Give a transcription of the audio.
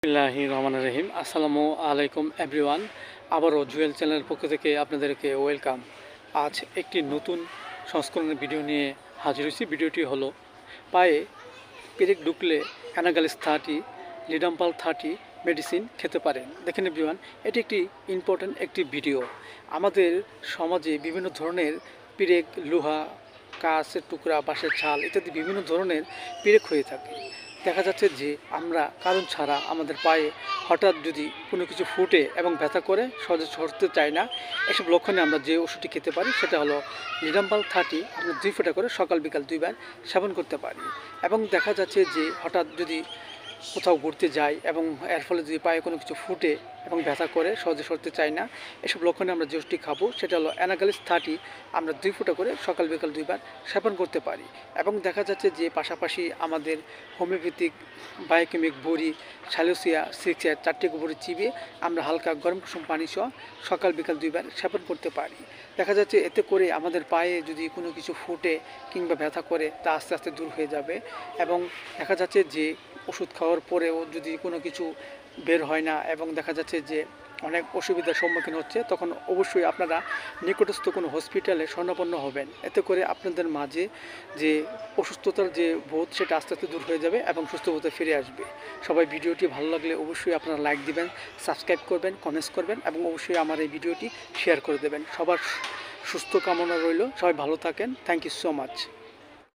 বিসমিল্লাহির রহমানির রহিম। আসসালামু আলাইকুম এভরিওয়ান। আবারও জুয়েল চ্যানেলের পক্ষ থেকে আপনাদেরকে ওয়েলকাম। আজ একটি নতুন সংস্করণের ভিডিও নিয়ে হাজির হয়েছি। ভিডিওটি হলো পায়ে পেরেক ঢুকলে অ্যানাগালিস 30, লিডাম্পাল 30 মেডিসিন খেতে পারেন। দেখেন এভরিওয়ান, এটি একটি ইম্পর্ট্যান্ট একটি ভিডিও। আমাদের সমাজে বিভিন্ন ধরনের পেরেক, লোহা, কাঁচের টুকরা, বাঁশের ছাল ইত্যাদি বিভিন্ন ধরনের পেরেক হয়ে থাকে। দেখা যাচ্ছে যে আমরা কারণ ছাড়া আমাদের পায়ে হঠাৎ যদি কোনো কিছু ফুটে এবং ব্যথা করে সহজে সরতে চায় না, এসব লক্ষণে আমরা যে ওষুধটি খেতে পারি সেটা হলো লিডাম্পাল 30। আমরা 2 ফোঁটা করে সকাল বিকাল 2 বার সেবন করতে পারি। এবং দেখা যাচ্ছে যে হঠাৎ যদি কোথাও ঘুরতে যাই এবং এর ফলে যদি পায়ে কোনো কিছু ফুটে এবং ব্যথা করে সহজে সরতে চাই না, এসব লক্ষণে আমরা যে ওষুধটি খাবো সেটা হলো অ্যানাগালিস 30। আমরা 2 ফোঁটা করে সকাল বিকাল 2 বার সেবন করতে পারি। এবং দেখা যাচ্ছে যে পাশাপাশি আমাদের হোমিওপ্যাথিক, বায়োকেমিক বড়ি, সালোসিয়া, সিক্সিয়া 4টি বড়ি চিবিয়ে আমরা হালকা গরম কুসুম পানি সহ সকাল বিকাল 2 বার সেবন করতে পারি। দেখা যাচ্ছে এতে করে আমাদের পায়ে যদি কোনো কিছু ফুটে কিংবা ব্যথা করে তা আস্তে আস্তে দূর হয়ে যাবে। এবং দেখা যাচ্ছে যে ওষুধ খাওয়ার পরেও যদি কোনো কিছু বের হয় না এবং দেখা যাচ্ছে যে অনেক অসুবিধার সম্মুখীন হচ্ছে, তখন অবশ্যই আপনারা নিকটস্থ কোনো হসপিটালে শরণাপন্ন হবেন। এতে করে আপনাদের মাঝে যে অসুস্থতার যে বোধ সেটা আস্তে আস্তে দূর হয়ে যাবে এবং সুস্থ হতে ফিরে আসবে। সবাই ভিডিওটি ভালো লাগলে অবশ্যই আপনারা লাইক দিবেন, সাবস্ক্রাইব করবেন, কমেন্টস করবেন এবং অবশ্যই আমার এই ভিডিওটি শেয়ার করে দেবেন। সবার সুস্থ কামনা রইল। সবাই ভালো থাকেন। Thank you so much.